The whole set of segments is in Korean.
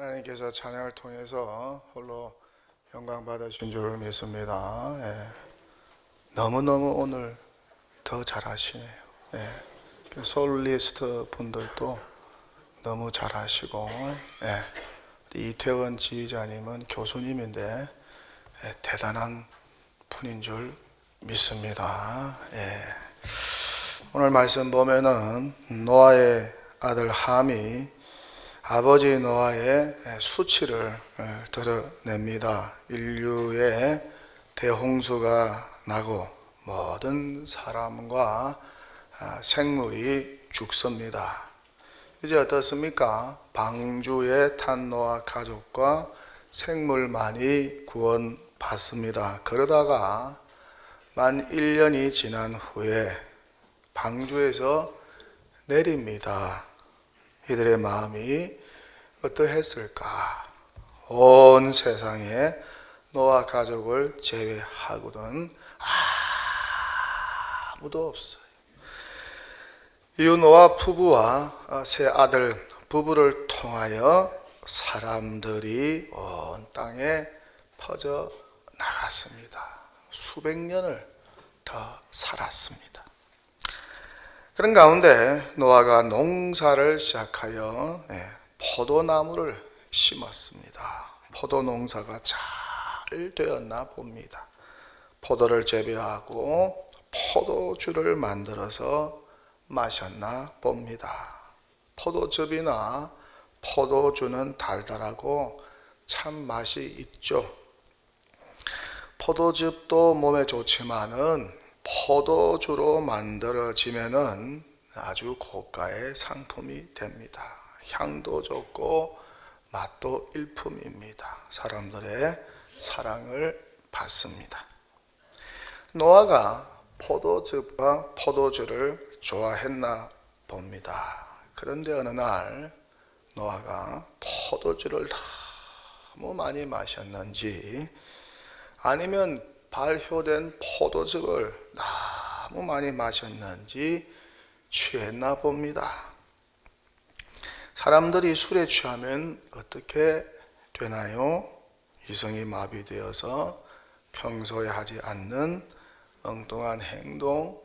하나님께서 찬양을 통해서 홀로 영광 받으신 줄 믿습니다. 너무너무 오늘 더 잘하시네요. 솔리스트 분들도 너무 잘하시고, 이태원 지휘자님은 교수님인데 대단한 분인 줄 믿습니다. 오늘 말씀 보면은 노아의 아들 함이 아버지 노아의 수치를 드러냅니다. 인류의 대홍수가 나고 모든 사람과 생물이 죽습니다. 이제 어떻습니까? 방주에 탄 노아 가족과 생물만이 구원받습니다. 그러다가 만 1년이 지난 후에 방주에서 내립니다. 이들의 마음이 어떠했을까? 온 세상에 노아 가족을 제외하고는 아무도 없어요. 이후 노아 부부와 세 아들 부부를 통하여 사람들이 온 땅에 퍼져 나갔습니다. 수백 년을 더 살았습니다. 그런 가운데 노아가 농사를 시작하여 포도나무를 심었습니다. 포도 농사가 잘 되었나 봅니다. 포도를 재배하고 포도주를 만들어서 마셨나 봅니다. 포도즙이나 포도주는 달달하고 참 맛이 있죠. 포도즙도 몸에 좋지만은 포도주로 만들어지면은 아주 고가의 상품이 됩니다. 향도 좋고 맛도 일품입니다. 사람들의 사랑을 받습니다. 노아가 포도즙과 포도주를 좋아했나 봅니다. 그런데 어느 날 노아가 포도주를 너무 많이 마셨는지 아니면 발효된 포도즙을 너무 많이 마셨는지 취했나 봅니다. 사람들이 술에 취하면 어떻게 되나요? 이성이 마비되어서 평소에 하지 않는 엉뚱한 행동,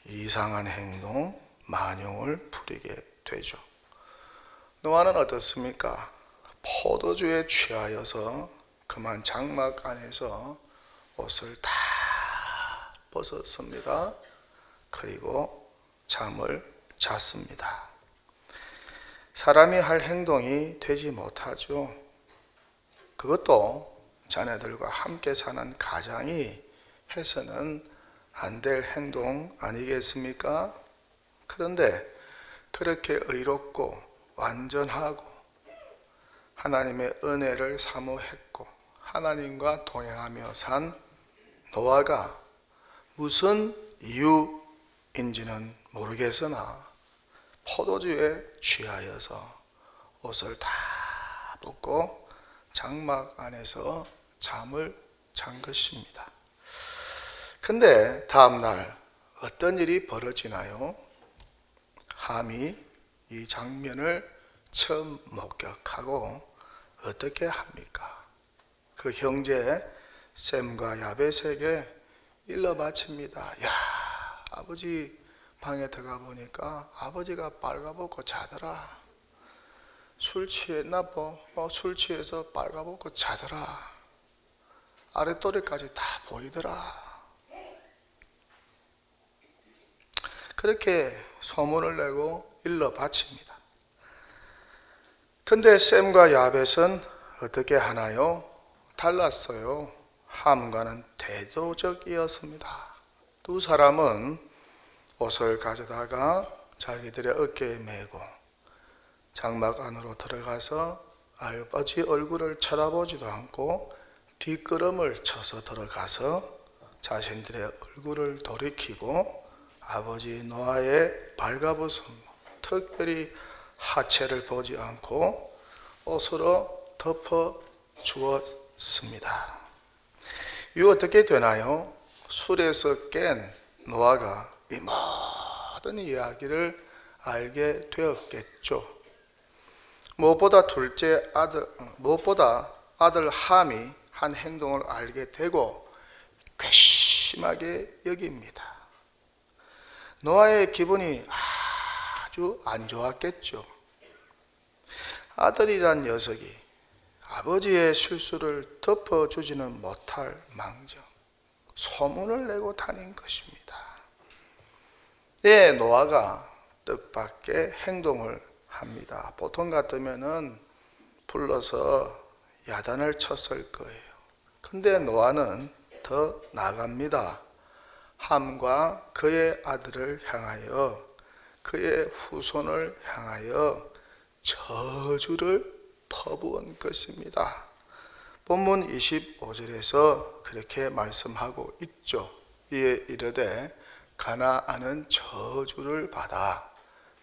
이상한 행동, 만용을 부리게 되죠. 노아는 어떻습니까? 포도주에 취하여서 그만 장막 안에서 옷을 다 벗었습니다. 그리고 잠을 잤습니다. 사람이 할 행동이 되지 못하죠. 그것도 자녀들과 함께 사는 가장이 해서는 안 될 행동 아니겠습니까? 그런데 그렇게 의롭고 완전하고 하나님의 은혜를 사모했고 하나님과 동행하며 산 노아가 무슨 이유인지는 모르겠으나 포도주에 취하여서 옷을 다 벗고 장막 안에서 잠을 잔 것입니다. 근데 다음날 어떤 일이 벌어지나요? 함이 이 장면을 처음 목격하고 어떻게 합니까? 그 형제 셈과 야벳에게 일러 바칩니다. 야, 아버지 방에 들어가 보니까 아버지가 빨가벗고 자더라. 술 취했나 봐. 술 취해서 빨가벗고 자더라. 아랫도리까지 다 보이더라. 그렇게 소문을 내고 일러 바칩니다. 근데 셈과 야벳은 어떻게 하나요? 달랐어요. 함과는 대조적이었습니다. 두 사람은 옷을 가져다가 자기들의 어깨에 메고 장막 안으로 들어가서 아버지 얼굴을 쳐다보지도 않고 뒷걸음을 쳐서 들어가서 자신들의 얼굴을 돌이키고 아버지 노아의 발가벗은 특별히 하체를 보지 않고 옷으로 덮어 주었습니다. 이후 어떻게 되나요? 술에서 깬 노아가 이 모든 이야기를 알게 되었겠죠. 무엇보다 아들 함이 한 행동을 알게 되고 괘씸하게 여깁니다. 노아의 기분이 아주 안 좋았겠죠. 아들이란 녀석이 아버지의 실수를 덮어주지는 못할 망정 소문을 내고 다닌 것입니다. 노아가 뜻밖의 행동을 합니다. 보통 같으면은 불러서 야단을 쳤을 거예요. 근데 노아는 더 나아갑니다. 함과 그의 아들을 향하여, 그의 후손을 향하여 저주를 퍼부은 것입니다. 본문 25절에서 그렇게 말씀하고 있죠. 이에 이르되 가나안은 저주를 받아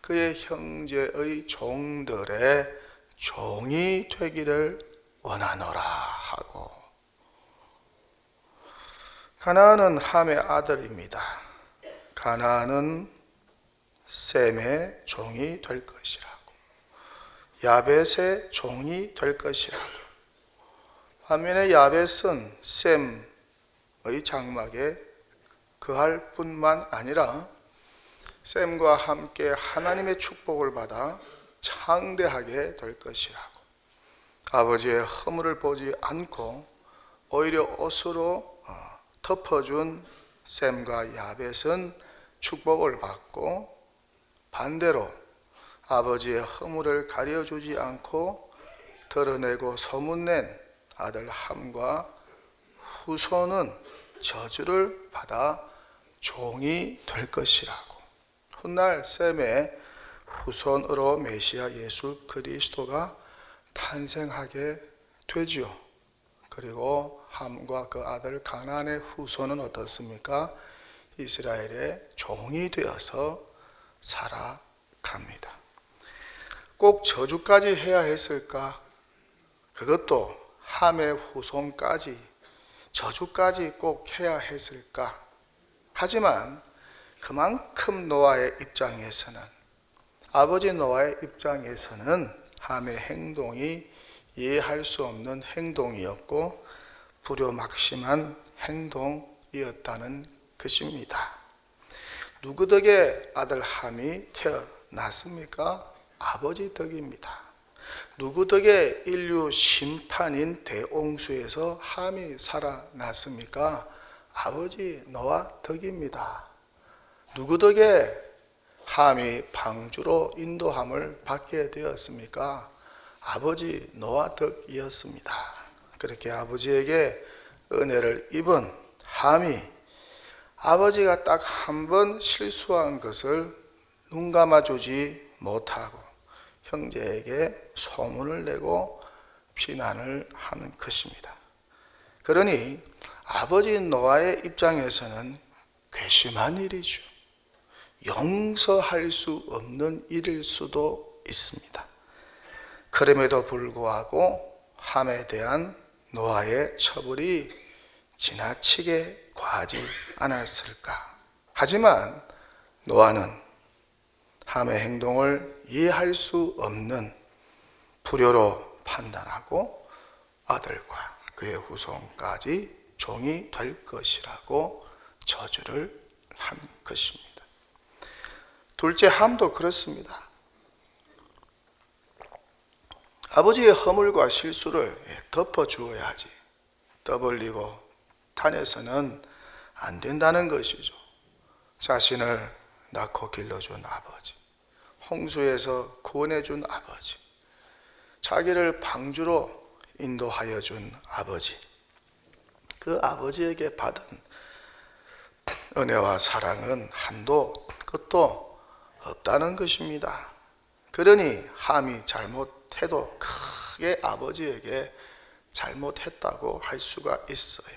그의 형제의 종들의 종이 되기를 원하노라 하고, 가나안은 함의 아들입니다. 가나안은 셈의 종이 될 것이라고, 야벳의 종이 될 것이라고. 반면에 야벳은 셈의 장막에 거할 뿐만 아니라 셈과 함께 하나님의 축복을 받아 창대하게 될 것이라고. 아버지의 허물을 보지 않고 오히려 옷으로 덮어준 셈과 야벳은 축복을 받고, 반대로 아버지의 허물을 가려주지 않고 드러내고 소문낸 아들 함과 후손은 저주를 받아 종이 될 것이라고. 훗날 셈의 후손으로 메시아 예수 그리스도가 탄생하게 되죠. 그리고 함과 그 아들 가나안의 후손은 어떻습니까? 이스라엘의 종이 되어서 살아갑니다. 꼭 저주까지 해야 했을까? 그것도 함의 후손까지 저주까지 꼭 해야 했을까? 하지만 그만큼 노아의 입장에서는, 아버지 노아의 입장에서는 함의 행동이 이해할 수 없는 행동이었고 불효막심한 행동이었다는 것입니다. 누구 덕에 아들 함이 태어났습니까? 아버지 덕입니다. 누구 덕에 인류 심판인 대홍수에서 함이 살아났습니까? 아버지 노아 덕입니다. 누구 덕에 함이 방주로 인도함을 받게 되었습니까? 아버지 노아 덕이었습니다. 그렇게 아버지에게 은혜를 입은 함이 아버지가 딱 한 번 실수한 것을 눈 감아주지 못하고 형제에게 소문을 내고 비난을 하는 것입니다. 그러니 아버지 노아의 입장에서는 괘씸한 일이죠. 용서할 수 없는 일일 수도 있습니다. 그럼에도 불구하고 함에 대한 노아의 처벌이 지나치게 과하지 않았을까? 하지만 노아는 함의 행동을 이해할 수 없는 불효로 판단하고 아들과 그의 후손까지 종이 될 것이라고 저주를 한 것입니다. 둘째 함도 그렇습니다. 아버지의 허물과 실수를 덮어주어야지 떠벌리고 다녀서는 안 된다는 것이죠. 자신을 낳고 길러준 아버지, 홍수에서 구원해준 아버지, 자기를 방주로 인도하여 준 아버지, 그 아버지에게 받은 은혜와 사랑은 한도 끝도 없다는 것입니다. 그러니 함이 잘못해도 크게 아버지에게 잘못했다고 할 수가 있어요.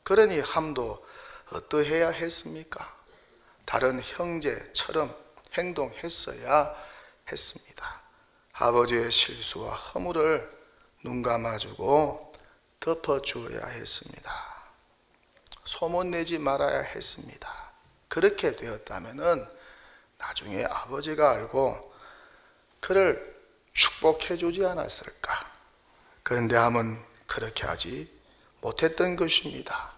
그러니 함도 어떠해야 했습니까? 다른 형제처럼 행동했어야 했습니다. 아버지의 실수와 허물을 눈 감아주고 덮어주어야 했습니다. 소문내지 말아야 했습니다. 그렇게 되었다면 나중에 아버지가 알고 그를 축복해 주지 않았을까? 그런데 함은 그렇게 하지 못했던 것입니다.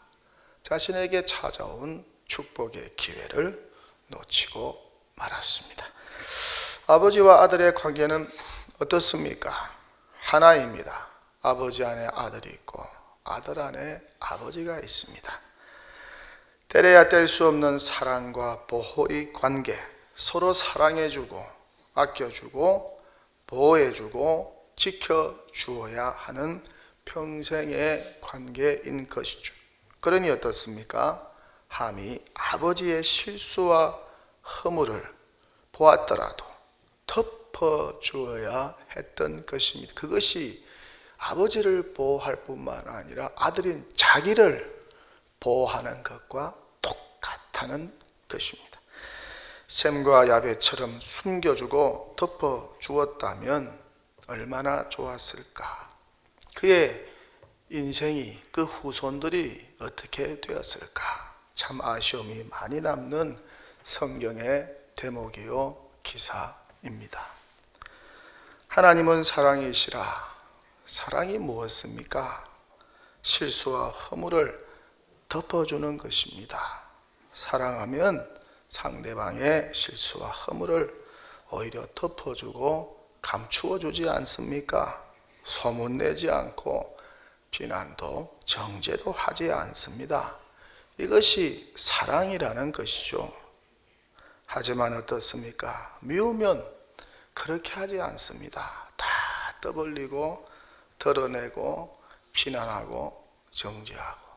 자신에게 찾아온 축복의 기회를 놓치고 말았습니다. 아버지와 아들의 관계는 어떻습니까? 하나입니다. 아버지 안에 아들이 있고 아들 안에 아버지가 있습니다. 때려야 뗄 수 없는 사랑과 보호의 관계, 서로 사랑해주고 아껴주고 보호해주고 지켜주어야 하는 평생의 관계인 것이죠. 그러니 어떻습니까? 함이 아버지의 실수와 허물을 보았더라도 덮어주어야 했던 것입니다. 그것이 아버지를 보호할 뿐만 아니라 아들인 자기를 보호하는 것과 똑같다는 것입니다. 셈과 야벳처럼 숨겨주고 덮어주었다면 얼마나 좋았을까? 그의 인생이, 그 후손들이 어떻게 되었을까? 참 아쉬움이 많이 남는 성경의 대목이요 기사입니다. 하나님은 사랑이시라. 사랑이 무엇입니까? 실수와 허물을 덮어주는 것입니다. 사랑하면 상대방의 실수와 허물을 오히려 덮어주고 감추어주지 않습니까? 소문내지 않고 비난도 정죄도 하지 않습니다. 이것이 사랑이라는 것이죠. 하지만 어떻습니까? 미우면 그렇게 하지 않습니다. 다 떠벌리고 드러내고 비난하고 정죄하고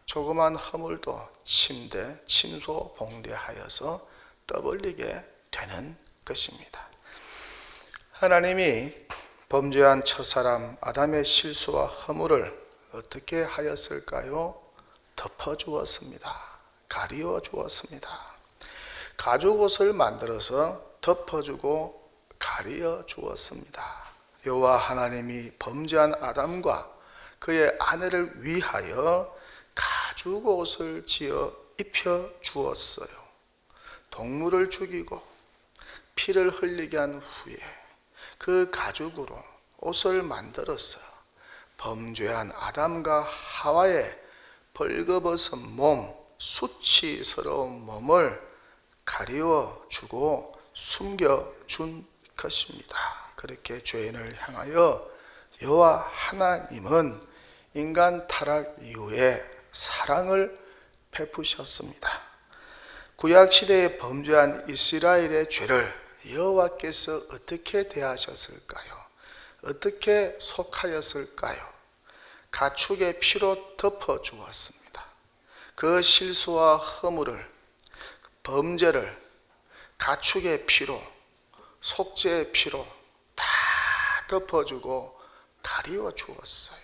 조그만 허물도 침소 봉대하여서 떠벌리게 되는 것입니다. 하나님이 범죄한 첫사람 아담의 실수와 허물을 어떻게 하였을까요? 덮어주었습니다. 가리워 주었습니다. 가죽옷을 만들어서 덮어주고 가리워 주었습니다. 여호와 하나님이 범죄한 아담과 그의 아내를 위하여 가죽옷을 지어 입혀 주었어요. 동물을 죽이고 피를 흘리게 한 후에 그 가죽으로 옷을 만들어서 범죄한 아담과 하와의 벌거벗은 몸, 수치스러운 몸을 가리워 주고 숨겨준 것입니다. 그렇게 죄인을 향하여 여호와 하나님은 인간 타락 이후에 사랑을 베푸셨습니다. 구약시대에 범죄한 이스라엘의 죄를 여호와께서 어떻게 대하셨을까요? 어떻게 속하였을까요? 가축의 피로 덮어주었습니다. 그 실수와 허물을, 범죄를 가축의 피로, 속죄의 피로 다 덮어주고 가리워 주었어요.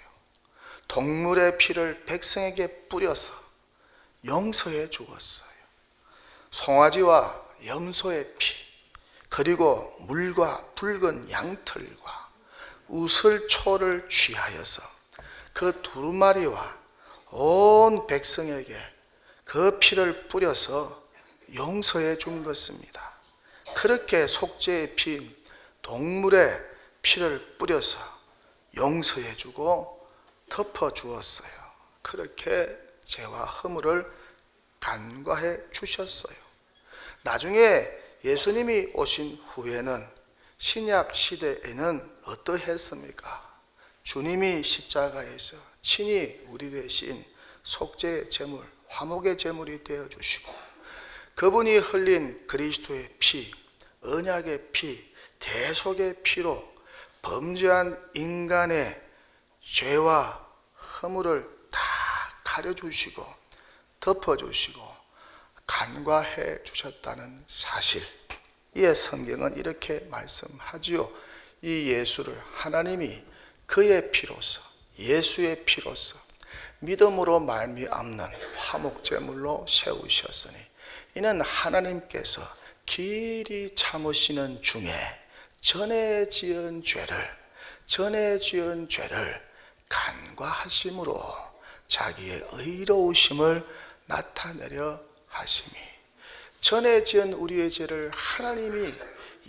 동물의 피를 백성에게 뿌려서 용서해 주었어요. 송아지와 염소의 피, 그리고 물과 붉은 양털과 우슬초를 취하여서 그 두루마리와 온 백성에게 그 피를 뿌려서 용서해 준 것입니다. 그렇게 속죄의 피, 동물의 피를 뿌려서 용서해 주고 덮어 주었어요. 그렇게 죄와 허물을 간과해 주셨어요. 나중에 예수님이 오신 후에는 신약 시대에는 어떠했습니까? 주님이 십자가에서 친히 우리 대신 속죄의 제물, 화목의 제물이 되어주시고 그분이 흘린 그리스도의 피, 언약의 피, 대속의 피로 범죄한 인간의 죄와 허물을 다 가려주시고 덮어주시고 간과해 주셨다는 사실, 이에 성경은 이렇게 말씀하지요. 이 예수를 하나님이 그의 피로서, 예수의 피로서 믿음으로 말미암는 화목제물로 세우셨으니 이는 하나님께서 길이 참으시는 중에 전에 지은 죄를 간과하심으로 자기의 의로우심을 나타내려 하심이, 전에 지은 우리의 죄를 하나님이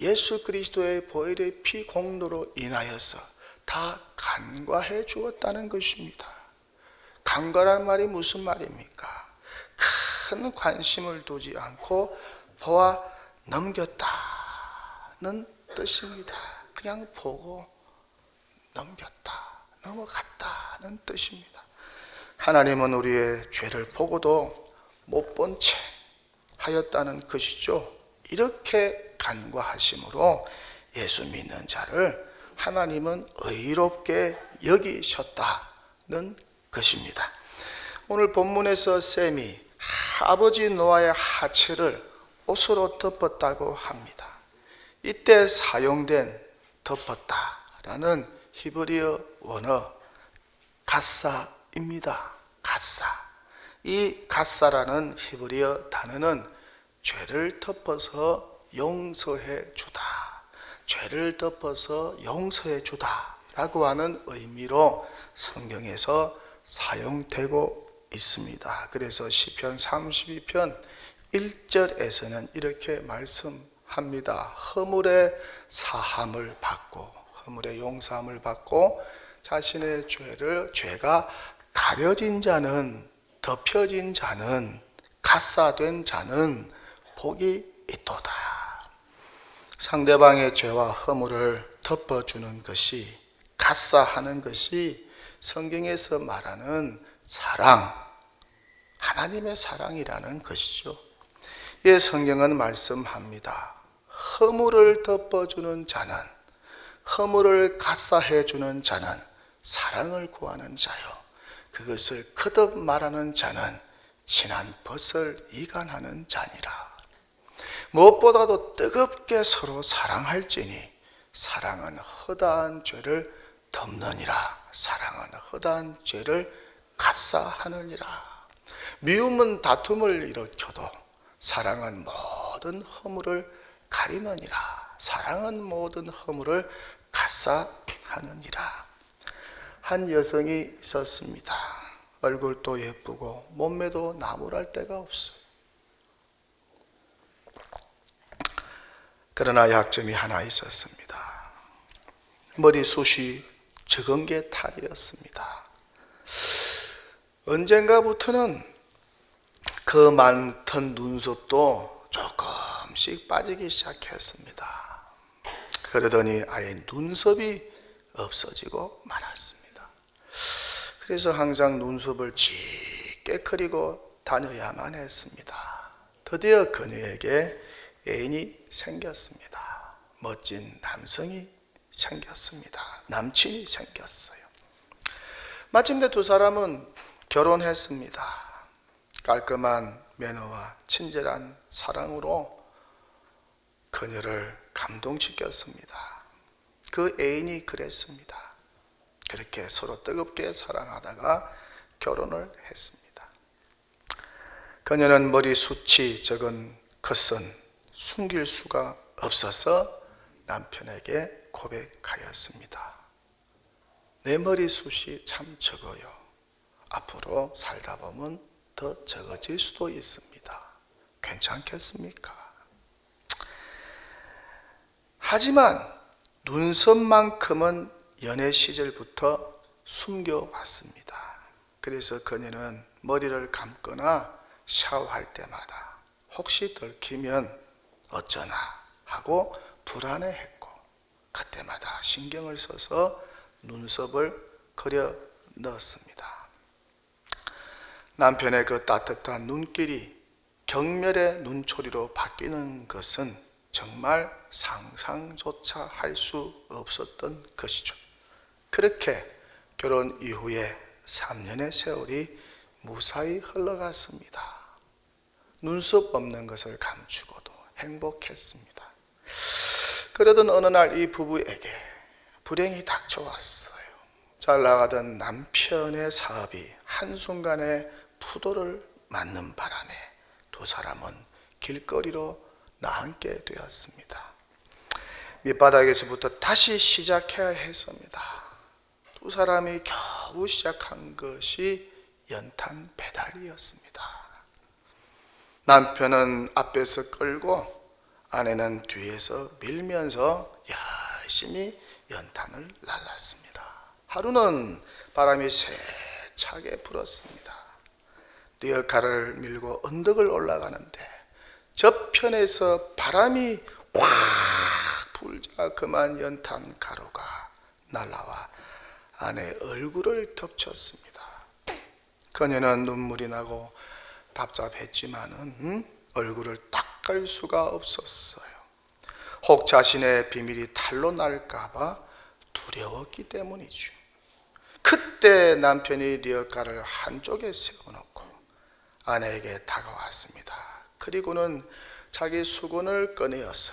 예수 그리스도의 보혈의 피 공로로 인하여서 다 간과해 주었다는 것입니다. 간과란 말이 무슨 말입니까? 큰 관심을 두지 않고 보아 넘겼다는 뜻입니다. 그냥 보고 넘겼다, 넘어갔다는 뜻입니다. 하나님은 우리의 죄를 보고도 못 본 채 하였다는 것이죠. 이렇게 간과하심으로 예수 믿는 자를 하나님은 의롭게 여기셨다는 것입니다. 오늘 본문에서 셈이 아버지 노아의 하체를 옷으로 덮었다고 합니다. 이때 사용된 덮었다라는 히브리어 원어 가사입니다. 가사. 이 가사라는 히브리어 단어는 죄를 덮어서 용서해 주다, 죄를 덮어서 용서해 주다 라고 하는 의미로 성경에서 사용되고 있습니다. 그래서 시편 32편 1절에서는 이렇게 말씀합니다. 허물의 사함을 받고, 허물의 용서함을 받고 자신의 죄가 가려진 자는, 덮여진 자는, 가사된 자는 복이 있도다. 상대방의 죄와 허물을 덮어주는 것이, 가사하는 것이 성경에서 말하는 사랑, 하나님의 사랑이라는 것이죠. 이 성경은 말씀합니다. 허물을 덮어주는 자는, 허물을 가사해주는 자는 사랑을 구하는 자요, 그것을 거듭 말하는 자는 친한 벗을 이간하는 자니라. 무엇보다도 뜨겁게 서로 사랑할지니 사랑은 허다한 죄를 덮느니라. 사랑은 허다한 죄를 가사하느니라. 미움은 다툼을 일으켜도 사랑은 모든 허물을 가리느니라. 사랑은 모든 허물을 가사하느니라. 한 여성이 있었습니다. 얼굴도 예쁘고 몸매도 나무랄 데가 없어요. 그러나 약점이 하나 있었습니다. 머리숱이 적은 게 탈이었습니다. 언젠가부터는 그 많던 눈썹도 조금씩 빠지기 시작했습니다. 그러더니 아예 눈썹이 없어지고 말았습니다. 그래서 항상 눈썹을 짙게 그리고 다녀야만 했습니다. 드디어 그녀에게 애인이 생겼습니다. 멋진 남성이 생겼습니다. 남친이 생겼어요. 마침내 두 사람은 결혼했습니다. 깔끔한 매너와 친절한 사랑으로 그녀를 감동시켰습니다. 그 애인이 그랬습니다. 그렇게 서로 뜨겁게 사랑하다가 결혼을 했습니다. 그녀는 머리숱이 적은 것은 숨길 수가 없어서 남편에게 고백하였습니다. 내 머리숱이 참 적어요. 앞으로 살다 보면 더 적어질 수도 있습니다. 괜찮겠습니까? 하지만 눈썹만큼은 연애 시절부터 숨겨왔습니다. 그래서 그녀는 머리를 감거나 샤워할 때마다 혹시 들키면 어쩌나 하고 불안해했고, 그때마다 신경을 써서 눈썹을 그려 넣었습니다. 남편의 그 따뜻한 눈길이 경멸의 눈초리로 바뀌는 것은 정말 상상조차 할 수 없었던 것이죠. 그렇게 결혼 이후에 3년의 세월이 무사히 흘러갔습니다. 눈썹 없는 것을 감추고도 행복했습니다. 그러던 어느 날 이 부부에게 불행이 닥쳐왔어요. 잘 나가던 남편의 사업이 한순간에 부도를 맞는 바람에 두 사람은 길거리로 나앉게 되었습니다. 밑바닥에서부터 다시 시작해야 했습니다. 두 사람이 겨우 시작한 것이 연탄 배달이었습니다. 남편은 앞에서 끌고 아내는 뒤에서 밀면서 열심히 연탄을 날랐습니다. 하루는 바람이 세차게 불었습니다. 리어카를 밀고 언덕을 올라가는데 저편에서 바람이 확 불자 그만 연탄 가루가 날라와 아내의 얼굴을 덮쳤습니다. 그녀는 눈물이 나고 답답했지만은 얼굴을 닦을 수가 없었어요. 혹 자신의 비밀이 탄로 날까봐 두려웠기 때문이죠. 그때 남편이 리어카를 한쪽에 세워놓고 아내에게 다가왔습니다. 그리고는 자기 수건을 꺼내어서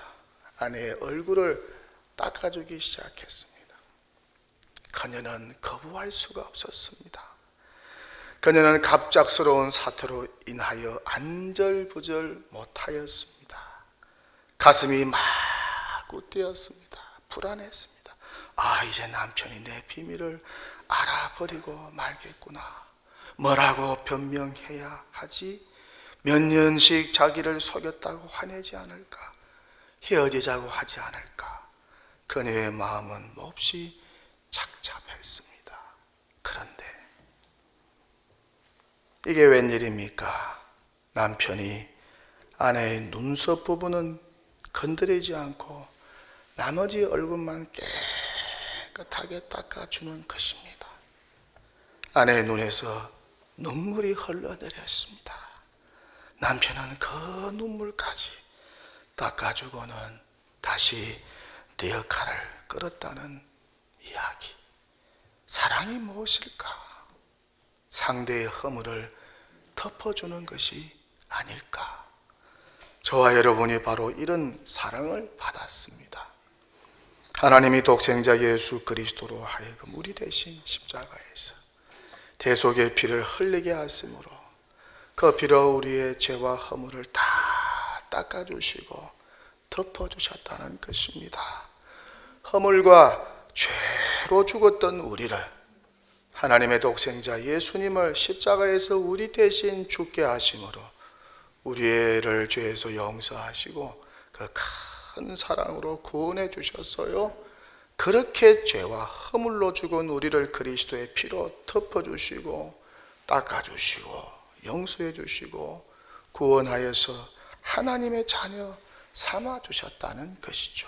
아내의 얼굴을 닦아주기 시작했습니다. 그녀는 거부할 수가 없었습니다. 그녀는 갑작스러운 사태로 인하여 안절부절 못하였습니다. 가슴이 마구 뛰었습니다. 불안했습니다. 이제 남편이 내 비밀을 알아버리고 말겠구나. 뭐라고 변명해야 하지? 몇 년씩 자기를 속였다고 화내지 않을까? 헤어지자고 하지 않을까? 그녀의 마음은 몹시 착잡했습니다. 그런데 이게 웬일입니까? 남편이 아내의 눈썹 부분은 건드리지 않고 나머지 얼굴만 깨끗하게 닦아주는 것입니다. 아내의 눈에서 눈물이 흘러내렸습니다. 남편은 그 눈물까지 닦아주고는 다시 리어카를 끌었다는 이야기. 사랑이 무엇일까? 상대의 허물을 덮어주는 것이 아닐까? 저와 여러분이 바로 이런 사랑을 받았습니다. 하나님이 독생자 예수 그리스도로 하여금 우리 대신 십자가에서 대속의 피를 흘리게 하심으로 그 피로 우리의 죄와 허물을 다 닦아주시고 덮어주셨다는 것입니다. 허물과 죄로 죽었던 우리를 하나님의 독생자 예수님을 십자가에서 우리 대신 죽게 하심으로 우리를 죄에서 용서하시고 그 큰 사랑으로 구원해 주셨어요. 그렇게 죄와 허물로 죽은 우리를 그리스도의 피로 덮어주시고 닦아주시고 용서해 주시고 구원하여서 하나님의 자녀 삼아주셨다는 것이죠.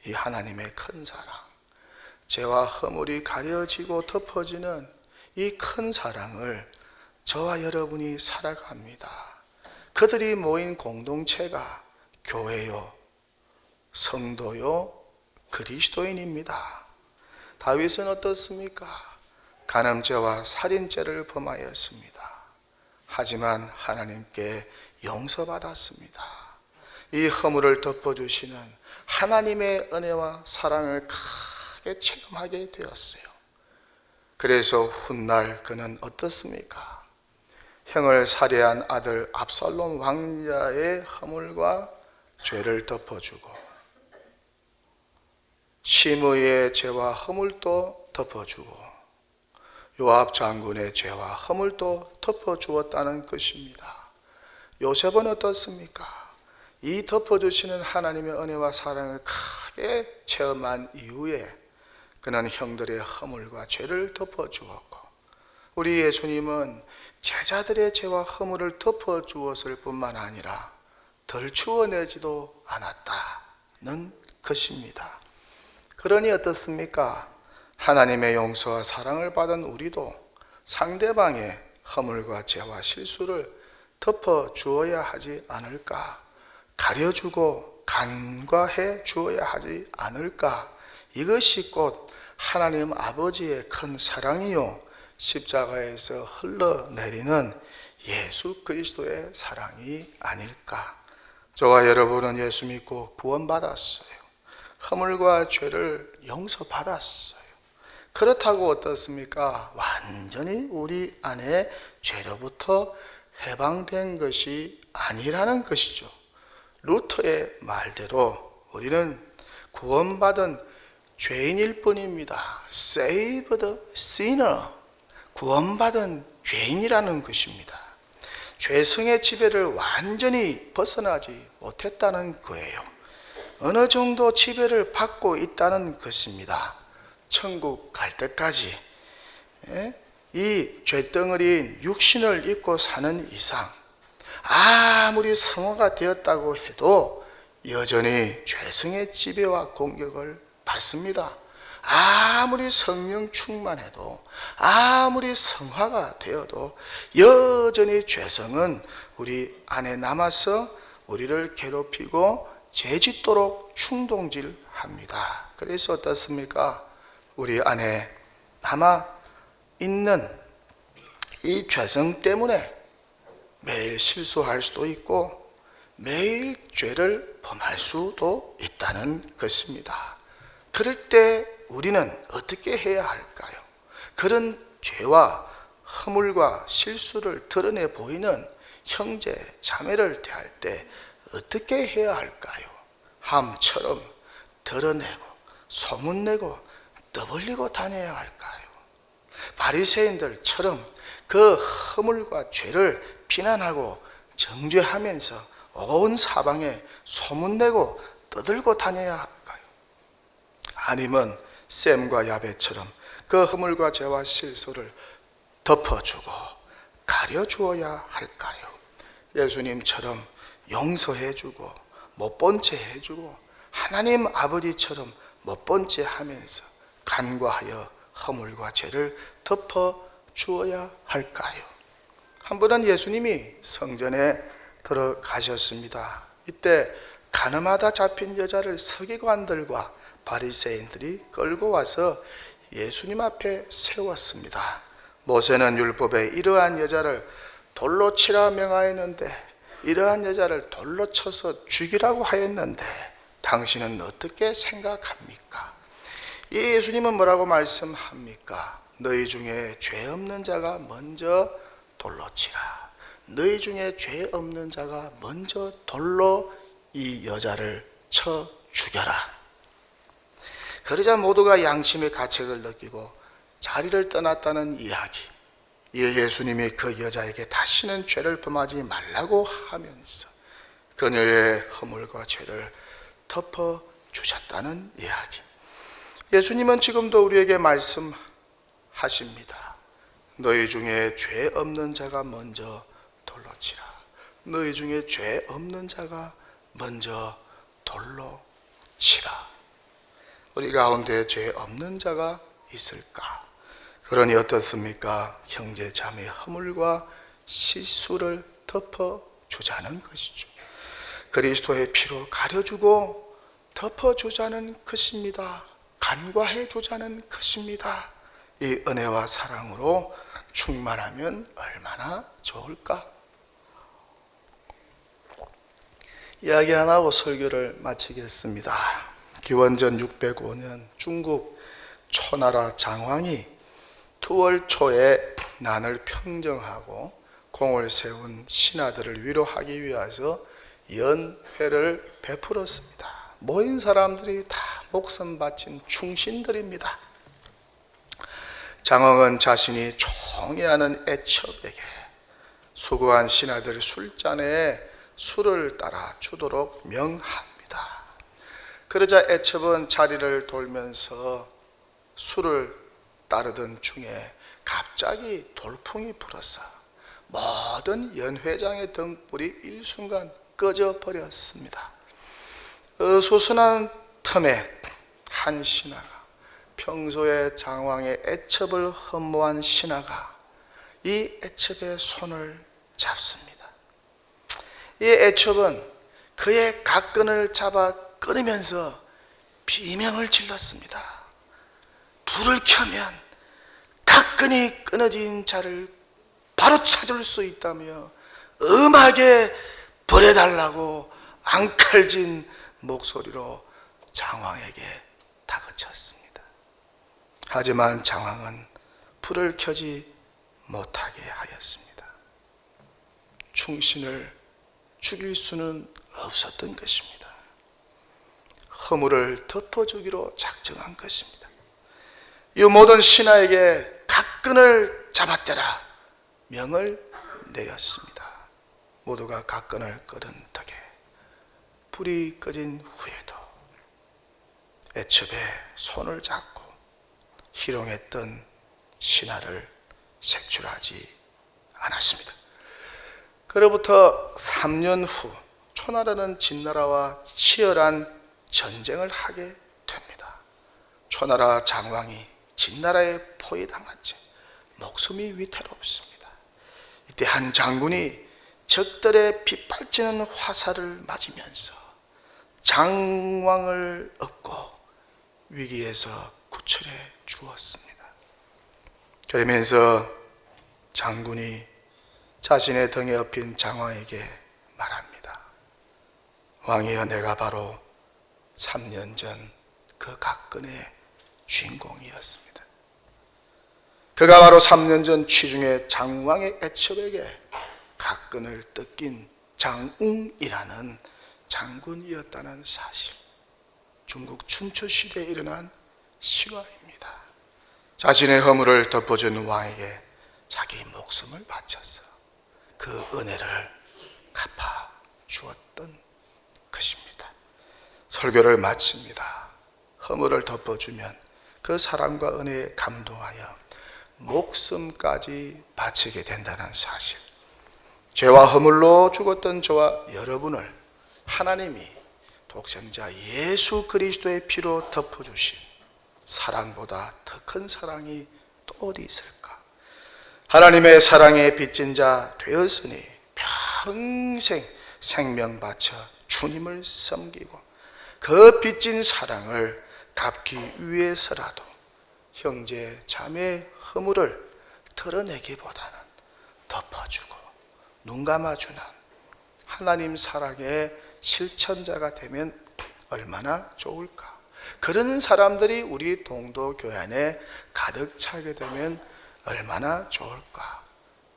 이 하나님의 큰 사랑, 죄와 허물이 가려지고 덮어지는 이 큰 사랑을 저와 여러분이 살아갑니다. 그들이 모인 공동체가 교회요, 성도요, 그리스도인입니다. 다윗은 어떻습니까? 간음죄와 살인죄를 범하였습니다. 하지만 하나님께 용서받았습니다. 이 허물을 덮어주시는 하나님의 은혜와 사랑을 크게 체험하게 되었어요. 그래서 훗날 그는 어떻습니까? 형을 살해한 아들 압살롬 왕자의 허물과 죄를 덮어주고 시므이의 죄와 허물도 덮어주고 요압 장군의 죄와 허물도 덮어주었다는 것입니다. 요셉은 어떻습니까? 이 덮어주시는 하나님의 은혜와 사랑을 크게 체험한 이후에 그는 형들의 허물과 죄를 덮어주었고 우리 예수님은 제자들의 죄와 허물을 덮어주었을 뿐만 아니라 덜 추워내지도 않았다는 것입니다. 그러니 어떻습니까? 하나님의 용서와 사랑을 받은 우리도 상대방의 허물과 죄와 실수를 덮어주어야 하지 않을까? 가려주고 간과해 주어야 하지 않을까? 이것이 곧 하나님 아버지의 큰 사랑이요 십자가에서 흘러내리는 예수 그리스도의 사랑이 아닐까? 저와 여러분은 예수 믿고 구원받았어요. 허물과 죄를 용서받았어요. 그렇다고 어떻습니까? 완전히 우리 안에 죄로부터 해방된 것이 아니라는 것이죠. 루터의 말대로 우리는 구원받은 죄인일 뿐입니다. Saved sinner, 구원받은 죄인이라는 것입니다. 죄성의 지배를 완전히 벗어나지 못했다는 거예요. 어느 정도 지배를 받고 있다는 것입니다. 천국 갈 때까지 이 죄덩어리인 육신을 입고 사는 이상 아무리 성화가 되었다고 해도 여전히 죄성의 지배와 공격을 받습니다. 아무리 성령 충만해도 아무리 성화가 되어도 여전히 죄성은 우리 안에 남아서 우리를 괴롭히고 죄짓도록 충동질합니다. 그래서 어떻습니까? 우리 안에 남아 있는 이 죄성 때문에 매일 실수할 수도 있고 매일 죄를 범할 수도 있다는 것입니다. 그럴 때 우리는 어떻게 해야 할까요? 그런 죄와 허물과 실수를 드러내 보이는 형제, 자매를 대할 때 어떻게 해야 할까요? 함처럼 드러내고 소문내고 떠벌리고 다녀야 할까요? 바리새인들처럼 그 허물과 죄를 비난하고 정죄하면서 온 사방에 소문내고 떠들고 다녀야 할까요? 아니면 셈과 야벳처럼 그 허물과 죄와 실수를 덮어주고 가려주어야 할까요? 예수님처럼 용서해주고 못본 채 해주고 하나님 아버지처럼 못본 채 하면서 간과하여 허물과 죄를 덮어주어야 할까요? 한 번은 예수님이 성전에 들어가셨습니다. 이때 가늠하다 잡힌 여자를 서기관들과 바리새인들이 끌고 와서 예수님 앞에 세웠습니다. 모세는 율법에 이러한 여자를 돌로 치라 명하였는데 이러한 여자를 돌로 쳐서 죽이라고 하였는데 당신은 어떻게 생각합니까? 예수님은 뭐라고 말씀합니까? 너희 중에 죄 없는 자가 먼저 돌로 치라. 너희 중에 죄 없는 자가 먼저 돌로 이 여자를 쳐 죽여라. 그러자 모두가 양심의 가책을 느끼고 자리를 떠났다는 이야기. 예수님이 그 여자에게 다시는 죄를 범하지 말라고 하면서 그녀의 허물과 죄를 덮어주셨다는 이야기. 예수님은 지금도 우리에게 말씀하십니다. 너희 중에 죄 없는 자가 먼저 돌로 치라. 너희 중에 죄 없는 자가 먼저 돌로 치라. 우리 가운데 죄 없는 자가 있을까? 그러니 어떻습니까? 형제 자매 허물과 실수를 덮어주자는 것이죠. 그리스도의 피로 가려주고 덮어주자는 것입니다. 간과해주자는 것입니다. 이 은혜와 사랑으로 충만하면 얼마나 좋을까? 이야기 하나 하고 설교를 마치겠습니다. 기원전 605년 중국 초나라 장황이 2월 초에 난을 평정하고 공을 세운 신하들을 위로하기 위해서 연회를 베풀었습니다. 모인 사람들이 다 목숨 바친 충신들입니다. 장황은 자신이 총애하는 애첩에게 수고한 신하들 술잔에 술을 따라 주도록 명합니다. 그러자 애첩은 자리를 돌면서 술을 따르던 중에 갑자기 돌풍이 불어서 모든 연회장의 등불이 일순간 꺼져 버렸습니다. 소순한 틈에 한 신하가, 평소에 장황의 애첩을 흠모한 신하가 이 애첩의 손을 잡습니다. 이 애첩은 그의 각근을 잡아 끊으면서 비명을 질렀습니다. 불을 켜면 각근이 끊어진 자를 바로 찾을 수 있다며 음하게 벌해달라고 앙칼진 목소리로 장황에게 다그쳤습니다. 하지만 장황은 불을 켜지 못하게 하였습니다. 충신을 죽일 수는 없었던 것입니다. 허물을 덮어주기로 작정한 것입니다. 이 모든 신하에게 각근을 잡아떼라 명을 내렸습니다. 모두가 각근을 끄던 덕에 불이 꺼진 후에도 애첩에 손을 잡고 희롱했던 신하를 색출하지 않았습니다. 그로부터 3년 후 초나라는 진나라와 치열한 전쟁을 하게 됩니다. 초나라 장왕이 진나라에 포위당한 채 목숨이 위태롭습니다. 이때 한 장군이 적들의 빗발치는 화살을 맞으면서 장왕을 업고 위기에서 구출해 주었습니다. 그러면서 장군이 자신의 등에 업힌 장왕에게 말합니다. 왕이여, 내가 바로 3년 전 그 각근의 주인공이었습니다. 그가 바로 3년 전 취중의 장왕의 애첩에게 각근을 뜯긴 장웅이라는 장군이었다는 사실, 중국 춘추 시대에 일어난 실화입니다. 자신의 허물을 덮어준 왕에게 자기 목숨을 바쳐서 그 은혜를 갚아 주었던 것입니다. 설교를 마칩니다. 허물을 덮어주면 그 사랑과 은혜에 감동하여 목숨까지 바치게 된다는 사실, 죄와 허물로 죽었던 저와 여러분을 하나님이 독생자 예수 그리스도의 피로 덮어주신 사랑보다 더 큰 사랑이 또 어디 있을까? 하나님의 사랑에 빚진 자 되었으니 평생 생명 바쳐 주님을 섬기고 그 빚진 사랑을 갚기 위해서라도 형제 자매의 허물을 드러내기보다는 덮어주고 눈 감아주는 하나님 사랑의 실천자가 되면 얼마나 좋을까? 그런 사람들이 우리 동도교회 안에 가득 차게 되면 얼마나 좋을까?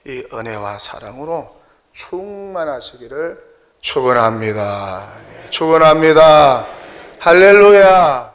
이 은혜와 사랑으로 충만하시기를 축원합니다. 축원합니다. 할렐루야.